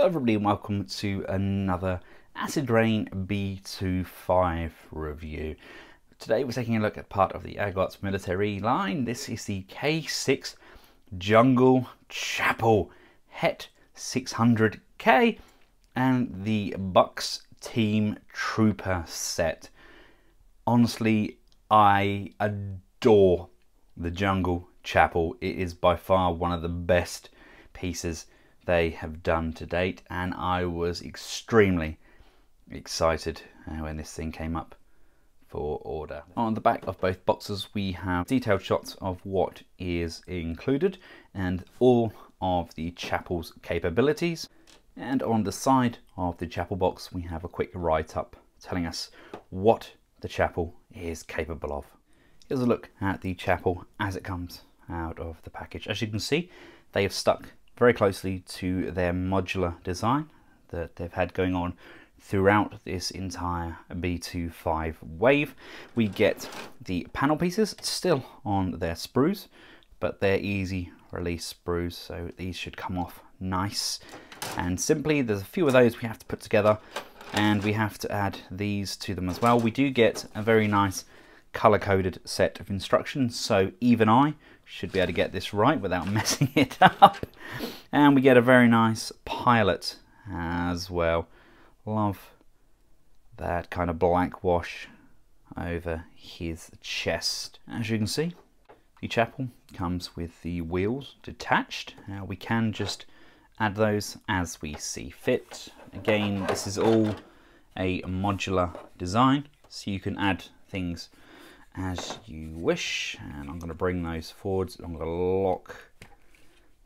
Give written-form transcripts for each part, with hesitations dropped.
Hello everybody and welcome to another Acid Rain B2Five review. Today we're taking a look at part of the Agots military line. This is the K6 Jungle Chapel HTT600K and the Bucks Team Trooper set. Honestly, I adore the Jungle Chapel. It is by far one of the best pieces they have done to date, and I was extremely excited when this thing came up for order. On the back of both boxes we have detailed shots of what is included and all of the chapel's capabilities, and on the side of the chapel box we have a quick write-up telling us what the chapel is capable of. Here's a look at the chapel as it comes out of the package. As you can see, they have stuck very closely to their modular design that they've had going on throughout this entire B2Five wave. We get the panel pieces still on their sprues, but they're easy release sprues, so these should come off nice and simply. There's a few of those we have to put together, and we have to add these to them as well. We do get a very nice color-coded set of instructions, so even I should be able to get this right without messing it up. And we get a very nice pilot as well. Love that kind of black wash over his chest. As you can see, the chapel comes with the wheels detached. Now we can just add those as we see fit. Again, this is all a modular design, so you can add things as you wish. And I'm going to bring those forwards. I'm going to lock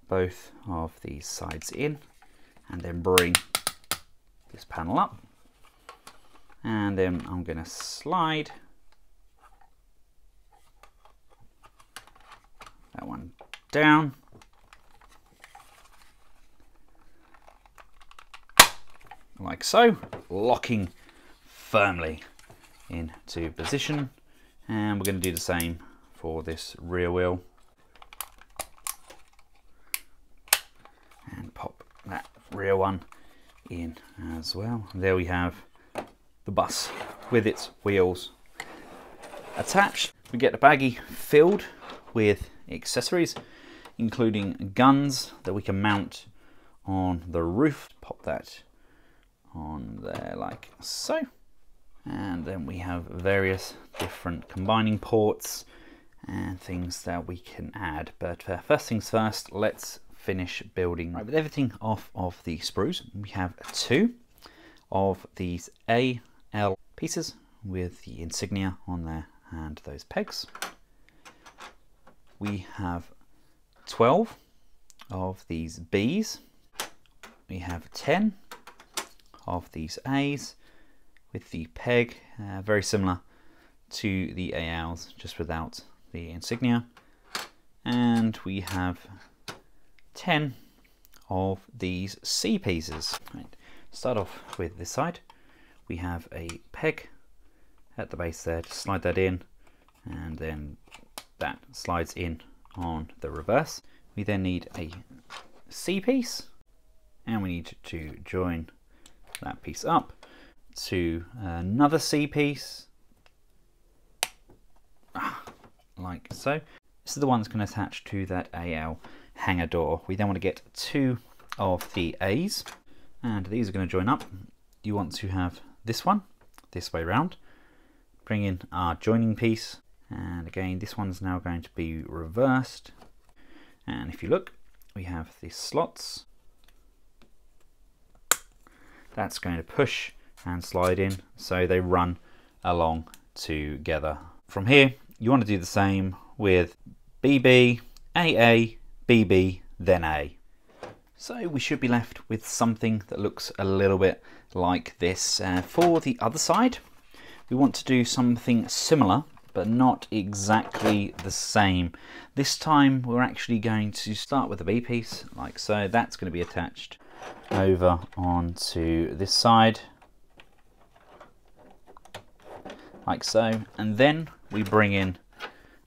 both of these sides in and then bring this panel up, and then I'm going to slide that one down like so, locking firmly into position. And we're going to do the same for this rear wheel. And pop that rear one in as well. And there we have the bus with its wheels attached. We get the baggie filled with accessories, including guns that we can mount on the roof. Pop that on there like so. And then we have various different combining ports and things that we can add. But first things first, let's finish building. Right, with everything off of the sprues, we have two of these AL pieces with the insignia on there and those pegs. We have 12 of these Bs. We have 10 of these As with the peg, very similar to the ALs, just without the insignia. And we have 10 of these C pieces. Right. Start off with this side. We have a peg at the base there, just slide that in, and then that slides in on the reverse. We then need a C piece, and we need to join that piece up to another C piece, like so. This is the one that's going to attach to that AL hanger door. We then want to get two of the A's, and these are going to join up. You want to have this one this way round. Bring in our joining piece, and again this one's now going to be reversed. And if you look, we have these slots. That's going to push and slide in, so they run along together. From here, you want to do the same with BB, AA, BB, then A. So we should be left with something that looks a little bit like this. For the other side, we want to do something similar, but not exactly the same. This time we're actually going to start with the B piece, like so. That's going to be attached over onto this side, like so, and then we bring in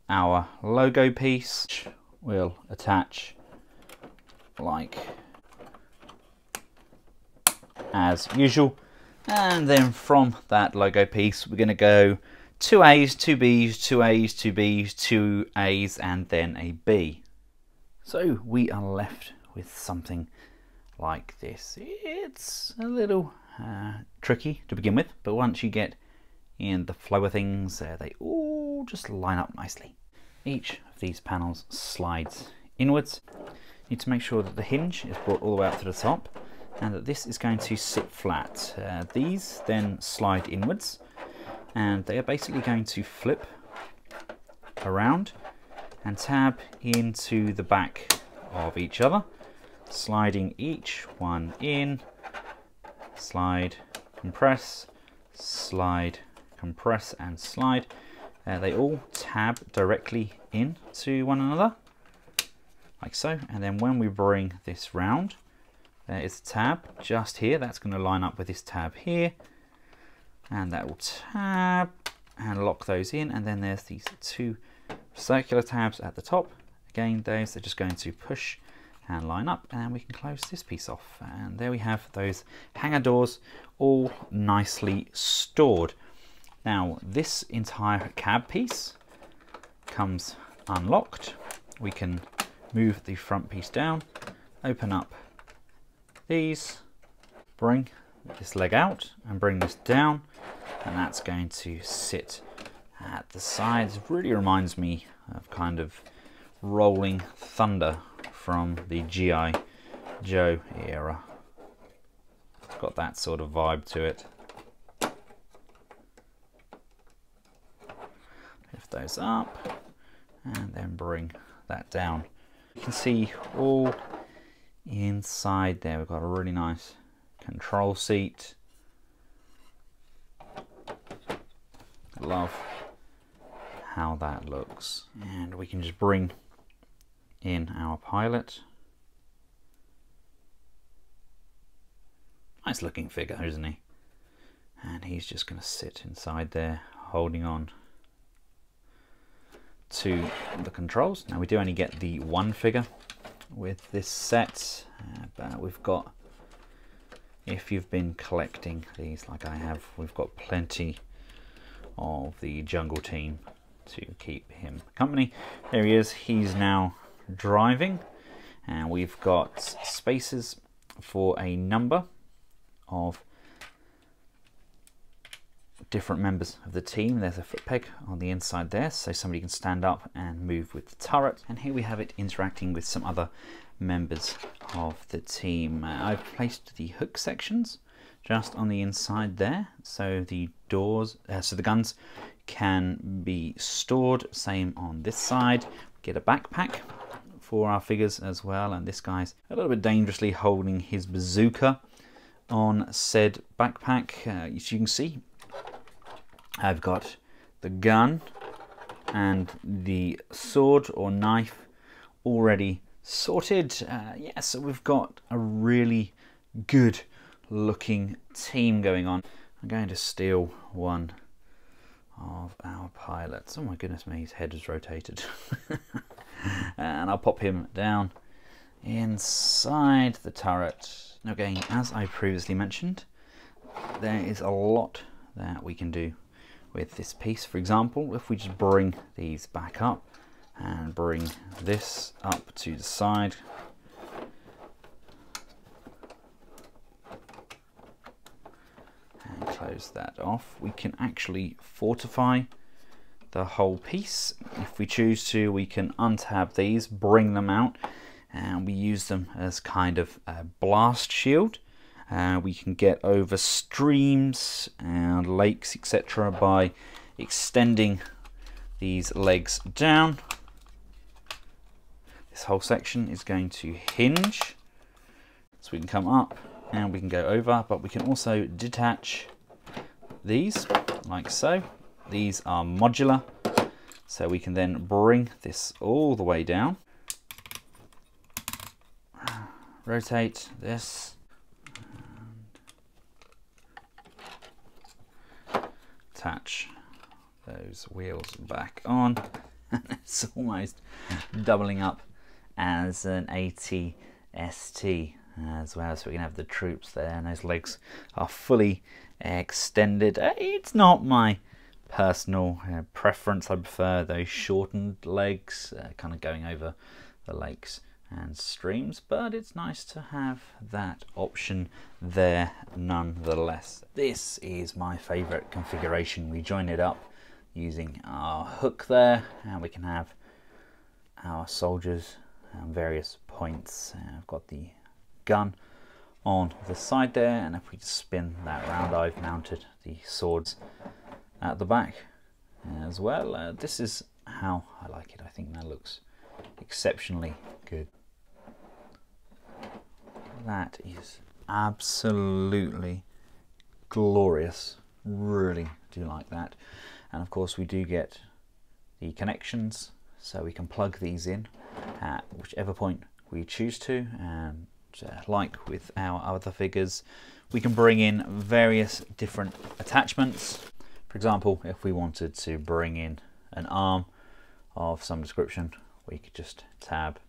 our logo piece. We'll attach like as usual. And then from that logo piece, we're going to go 2 A's, 2 B's, 2 A's, 2 B's, 2 A's, and then a B. So we are left with something like this. It's a little tricky to begin with, but once you get in the flow of things, they all just line up nicely. Each of these panels slides inwards. You need to make sure that the hinge is brought all the way up to the top and that this is going to sit flat. These then slide inwards and they are basically going to flip around and tab into the back of each other, sliding each one in, slide, compress, slide, compress, and slide. They all tab directly into one another, like so. And then when we bring this round, there is a tab just here. That's going to line up with this tab here. And that will tab and lock those in. And then there's these 2 circular tabs at the top. Again, those are just going to push and line up, and we can close this piece off. And there we have those hanger doors all nicely stored. Now this entire cab piece comes unlocked. We can move the front piece down, open up these, bring this leg out and bring this down, and that's going to sit at the sides. It really reminds me of kind of Rolling Thunder from the G.I. Joe era. It's got that sort of vibe to it. Lift those up and then bring that down. You can see all inside there we've got a really nice control seat. Love how that looks. And we can just bring in our pilot. Nice looking figure, isn't he? And he's just going to sit inside there holding on to the controls. Now we do only get the one figure with this set, but we've got, if you've been collecting these like I have, we've got plenty of the jungle team to keep him company. There he is, he's now driving, and we've got spaces for a number of different members of the team. There's a foot peg on the inside there, so somebody can stand up and move with the turret. And here we have it interacting with some other members of the team. I've placed the hook sections just on the inside there, so the doors, so the guns can be stored. Same on this side. Get a backpack for our figures as well, and this guy's a little bit dangerously holding his bazooka on said backpack. As you can see, I've got the gun and the sword or knife already sorted. Yeah, so we've got a really good looking team going on. I'm going to steal one of our pilots. Oh my goodness me, his head is rotated. And I'll pop him down inside the turret. Now again, as I previously mentioned, there is a lot that we can do with this piece. For example, if we just bring these back up and bring this up to the side, and close that off, we can actually fortify the whole piece. If we choose to, we can untab these, bring them out, and we use them as kind of a blast shield. We can get over streams and lakes, etc., by extending these legs down. This whole section is going to hinge, so we can come up and we can go over, but we can also detach these like so. These are modular, so we can then bring this all the way down, rotate this, attach those wheels back on, and it's almost doubling up as an ATST. as well, so we can have the troops there, and those legs are fully extended. It's not my personal preference. I prefer those shortened legs, kind of going over the lakes and streams, but it's nice to have that option there nonetheless. This is my favorite configuration. We join it up using our hook there, and we can have our soldiers on various points. I've got the gun on the side there, and if we just spin that round, I've mounted the swords at the back as well. This is how I like it. I think that looks exceptionally good. That is absolutely glorious. Really do like that. And of course we do get the connections, so we can plug these in at whichever point we choose to, and like with our other figures, we can bring in various different attachments. For example, if we wanted to bring in an arm of some description, we could just tab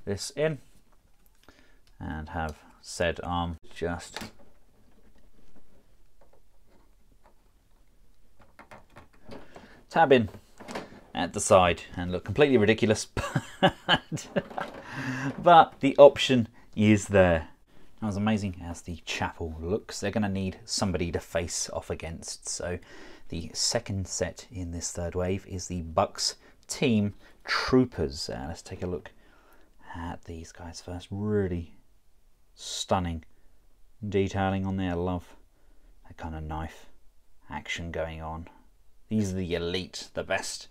this in and have said arm just tab in at the side and look completely ridiculous, but the option is there. Now, as amazing as the chapel looks, they're going to need somebody to face off against. So the second set in this third wave is the Bucks Team Troopers. Let's take a look at these guys first. Really stunning detailing on there. I love that kind of knife action going on. These are the elite, the best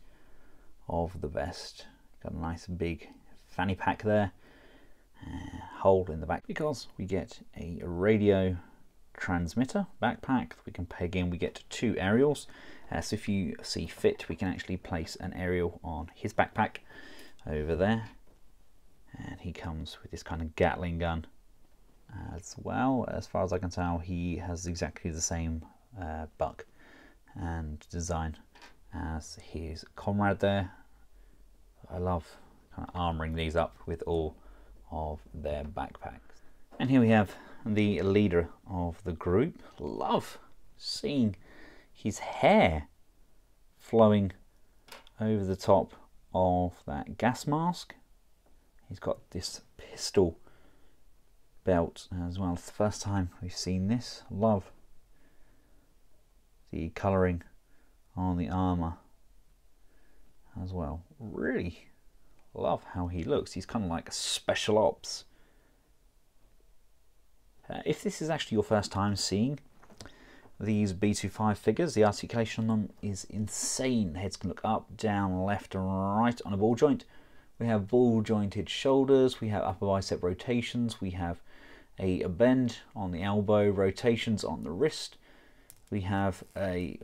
of the best. Got a nice big fanny pack there, hole in the back, because we get a radio transmitter backpack we can peg in. We get 2 aerials, so if you see fit, we can actually place an aerial on his backpack over there, and he comes with this kind of Gatling gun as well. As far as I can tell, he has exactly the same buck and design as his comrade there. I love kind of armoring these up with all of their backpacks. And here we have the leader of the group. Love seeing his hair flowing over the top of that gas mask. He's got this pistol belt as well. It's the first time we've seen this. Love the colouring on the armour as well. Really love how he looks. He's kind of like a special ops. If this is actually your first time seeing these B2Five figures, the articulation on them is insane. The heads can look up, down, left and right on a ball joint. We have ball jointed shoulders, we have upper bicep rotations, we have a bend on the elbow, rotations on the wrist, we have a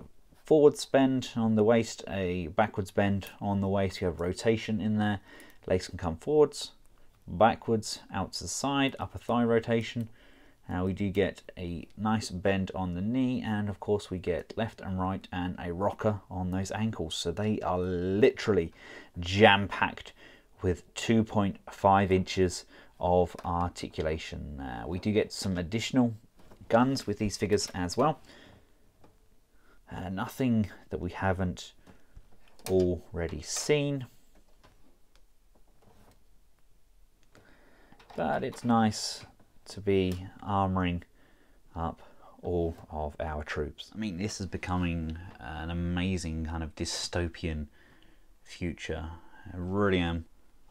forwards bend on the waist, a backwards bend on the waist. You have rotation in there. Legs can come forwards, backwards, out to the side, upper thigh rotation. We do get a nice bend on the knee, and of course we get left and right and a rocker on those ankles. So they are literally jam-packed with 2.5 inches of articulation. We do get some additional guns with these figures as well. Nothing that we haven't already seen, but it's nice to be armoring up all of our troops. I mean, this is becoming an amazing kind of dystopian future. I really am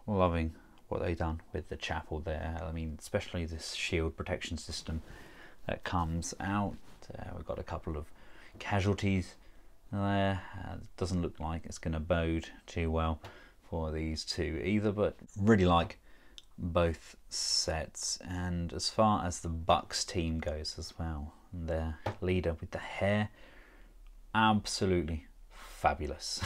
loving what they've done with the chapel there. I mean, especially this shield protection system that comes out. We've got a couple of casualties there. Doesn't look like it's going to bode too well for these two either, but really like both sets. And as far as the Bucks team goes as well, their leader with the hair, absolutely fabulous.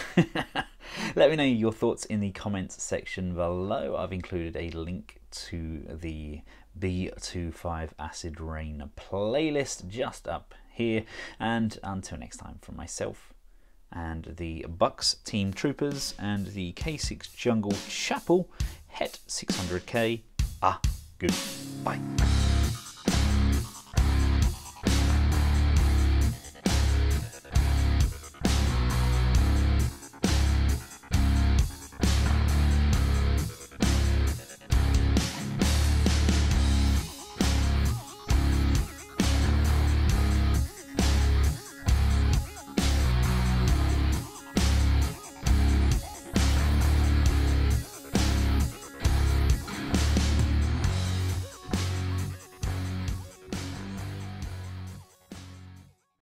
Let me know your thoughts in the comments section below. I've included a link to the B2Five Acid Rain playlist just up here, and until next time, from myself and the Bucks Team Troopers and the K6 Jungle Chapel HTT600K, Goodbye.